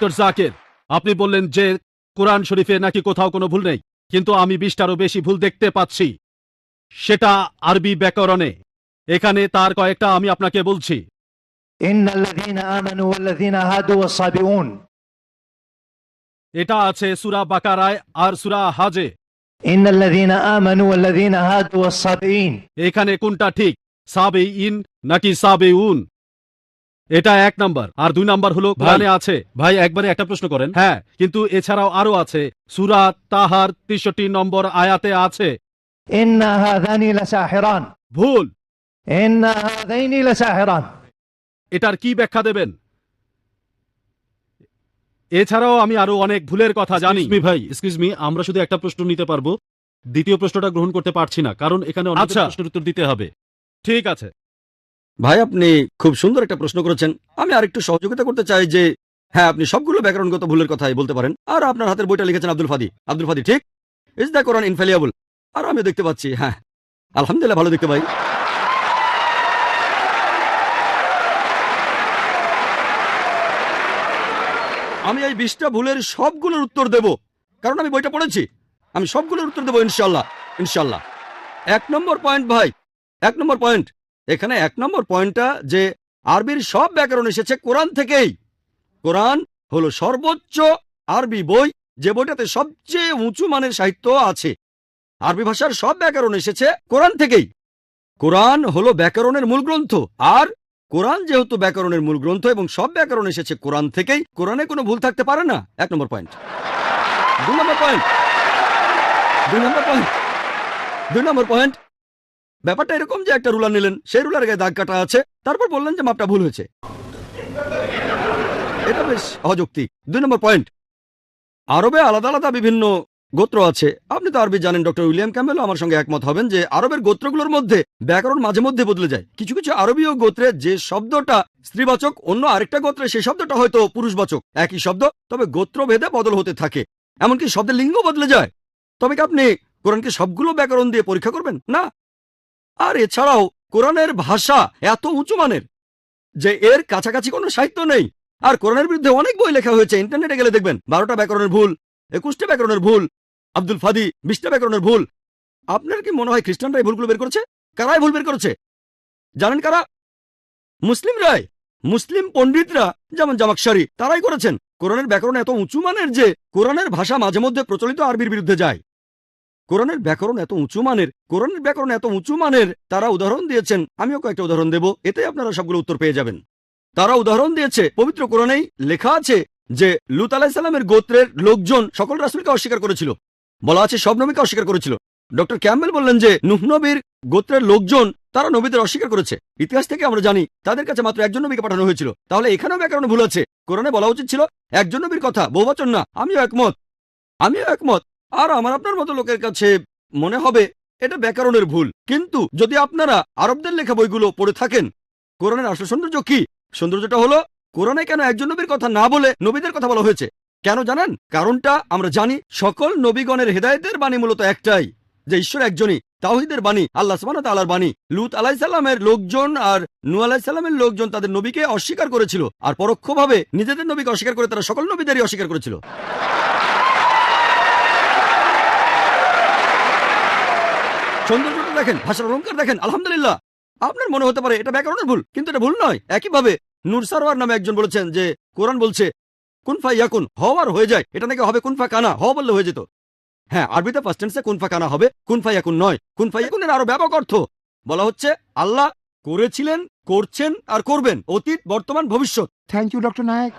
Doctor Zakir, আপনি বললেন যে কোরআন শরীফে নাকি কোথাও কোনো ভুল নেই, কিন্তু আমি 20টারও বেশি ভুল দেখতে পাচ্ছি, সেটা আরবি ব্যাকরণে। এখানে তার কয়েকটা আমি আপনাকে বলছি। ইন্নাল্লাযীনা আমানু ওয়াল্লাযীনা হাদু ওয়াস-সাবিউন, এটা আছে সূরা বাকারায় আর সূরা হাজে। ইন্নাল্লাযীনা আমানু ওয়াল্লাযীনা হাদু ওয়াস-সাবিঈন। এখানে কোনটা ঠিক, সাবেইন নাকি সাবেউন? এটা 1 নাম্বার। আর 2 নাম্বার হলো কোরআনে আছে। ভাই একবারে একটা প্রশ্ন করেন। হ্যাঁ, কিন্তু এছাড়াও আরো আছে। সূরা তাহার 63 নম্বর আয়াতে আছে ইন্না হাযানি লাসাহিরান। ভুল। ইন্না হাযাইনি লাসাহিরান। এটার কি ব্যাখ্যা দেবেন? এছাড়াও আমি আরো অনেক ভুলের কথা জানি। ভাই এক্সকিউজ মি, আমরা শুধু একটা প্রশ্ন নিতে পারবো, দ্বিতীয় প্রশ্নটা গ্রহণ করতে পারছি না, কারণ এখানে অনেক প্রশ্নের উত্তর দিতে হবে। ঠিক আছে ভাই, আপনি খুব সুন্দর একটা প্রশ্ন করেছেন। আমি আর একটু সহযোগিতা করতে চাই যে হ্যাঁ, আপনি সবগুলো ব্যাকরণগত ভুলের কথাই বলতে পারেন। আর আপনার হাতের বইটা লিখেছেন আব্দুল ফাদি। আব্দুল ফাদি ঠিক, ইজ দ্য কোরআন ইনফ্যালিয়েবল? আর আমি দেখতে পাচ্ছি, হ্যাঁ আলহামদুলিল্লাহ, ভালো দেখতে ভাই। আমি এই 20টা ভুলের সবগুলোর উত্তর দেব, কারণ আমি বইটা পড়েছি। আমি সবগুলোর উত্তর দেবো ইনশাল্লাহ, ইনশাল্লাহ। 1 নম্বর পয়েন্ট ভাই, 1 নম্বর পয়েন্ট। এখানে 1 নম্বর পয়েন্টটা যে আরবির সব ব্যাকরণ এসেছে কোরআন থেকেই। কোরআন হলো সর্বোচ্চ আরবি বই, যে বইটাতে সবচেয়ে উঁচু মানের সাহিত্য আছে। আরবি ভাষার সব ব্যাকরণ এসেছে কোরআন থেকেই। কোরআন হলো ব্যাকরণের মূল গ্রন্থ, আর কোরআন যেহেতু ব্যাকরণের মূল গ্রন্থ এবং সব ব্যাকরণ এসেছে কোরআন থেকেই, কোরআনে কোনো ভুল থাকতে পারে না। 1 নম্বর পয়েন্ট। 2 নম্বর পয়েন্ট, 2 নম্বর পয়েন্ট, 2 নম্বর পয়েন্ট। ব্যাপারটা এরকম যে একটা রুলার নিলেন, সেই রুলার গায়ে দাগ কাটা আছে, তারপর বললেন যে মাপটা ভুল হয়েছে। এটা বেশ অযৌক্তিক। 2 নম্বর পয়েন্ট, আরবে আলাদা আলাদা বিভিন্ন গোত্র আছে। আপনি তো আরবি জানেন, ডক্টর উইলিয়াম ক্যাম্বেলও আমার সঙ্গে একমত হবেন যে আরবের গোত্রগুলোর মধ্যে ব্যাকরণ মাঝে মধ্যে বদলে যায়। কিছু কিছু আরবীয় গোত্রে যে শব্দটা স্ত্রীবাচক, অন্য আরেকটা গোত্রে সেই শব্দটা হয়তো পুরুষবাচক। একই শব্দ, তবে গোত্র ভেদে বদল হতে থাকে। এমনকি শব্দের লিঙ্গ বদলে যায়। তবে কি আপনি কোরআনকে সবগুলো ব্যাকরণ দিয়ে পরীক্ষা করবেন? না। আর এছাড়াও কোরআনের ভাষা এত উঁচু মানের যে এর কাছাকাছি কোনো সাহিত্য নেই। আর কোরআনের বিরুদ্ধে অনেক বই লেখা হয়েছে, ইন্টারনেটে গেলে দেখবেন 12টা ব্যাকরণের ভুল, 21টা ব্যাকরণের ভুল, আব্দুল ফাদি 20টা ব্যাকরণের ভুল। আপনার কি মনে হয় খ্রিস্টানরা এই ভুলগুলো বের করেছে? কারাই ভুল বের করেছে জানেন? কারা? মুসলিমরাই। মুসলিম পণ্ডিতরা, যেমন জামাকশারি, তারাই করেছেন। কোরআনের ব্যাকরণ এত উঁচু মানের যে কোরআনের ভাষা মাঝে মধ্যে প্রচলিত আরবির বিরুদ্ধে যায়। কোরআনের ব্যাকরণ এত উঁচু মানের, কোরআনের ব্যাকরণ এত উঁচু মানের, তারা উদাহরণ দিয়েছেন। আমিও কয়েকটা উদাহরণ দেব, এতে আপনারা সবগুলো উত্তর পেয়ে যাবেন। তারা উদাহরণ দিয়েছে, পবিত্র কোরআনেই লেখা আছে যে লূত আলাইহিস সালামের গোত্রের লোকজন সকল রাসূলকে অস্বীকার করেছিল। বলা আছে সব নবীকে অস্বীকার করেছিল। ডক্টর ক্যাম্বেল বললেন যে নূহ নবীর গোত্রের লোকজন, তারা নবীদের অস্বীকার করেছে। ইতিহাস থেকে আমরা জানি তাদের কাছে মাত্র একজন নবীকে পাঠানো হয়েছিল। তাহলে এখানেও ব্যাকরণে ভুল আছে। কোরআনে বলা উচিত ছিল একজন নবীর কথা, বহুবচন না। আমিও একমত, আমিও একমত। আর আমার আপনার মতো লোকের কাছে মনে হবে এটা ব্যাকরণের ভুল। কিন্তু যদি আপনারা আরবদের লেখা বইগুলো পড়ে থাকেন, কোরআনের আসল সৌন্দর্য কি? সৌন্দর্যটা হলো কোরআনে কেন একজন নবীর কথা না বলে নবীদের কথা বলা হয়েছে। কেন জানেন? কারণটা আমরা জানি। সকল নবীগণের হেদায়েতের বাণী মূলত একটাই, যে ঈশ্বর একজনই, তাওহীদের বাণী, আল্লাহ সুবহানাহু ওয়া তাআলার বাণী। লূত আলাইহিস সালামের লোকজন আর নূহ আলাইহিস সালামের লোকজন তাদের নবীকে অস্বীকার করেছিল, আর পরোক্ষভাবে নিজেদের নবীকে অস্বীকার করে তারা সকল নবীদেরই অস্বীকার করেছিল। সৌন্দর্যটা দেখেন, ভাষার অলঙ্কার দেখেন, আলহামদুলিল্লাহ। আপনার মনে হতে পারে এটা ব্যাকরণের ভুল, কিন্তু এটা ভুল নয়। একইভাবে নূর সারওয়ার নামে একজন বলেছেন যে কোরআন বলছে কুন ফায়াকুন, হওয়ার হয়ে যায়। এটা নাকি হবে কুন ফাকানা, হওয়া বললে হয়ে যেত। হ্যাঁ, আরবিতে ফার্স্ট টেন্সে কুন ফাকানা হবে, কুন ফায়াকুন নয়। কুন ফায়াকুনের আরো ব্যাপক অর্থ। বলা হচ্ছে আল্লাহ করেছিলেন, করছেন আর করবেন, অতীত, বর্তমান, ভবিষ্যৎ। Thank you doctor Naik.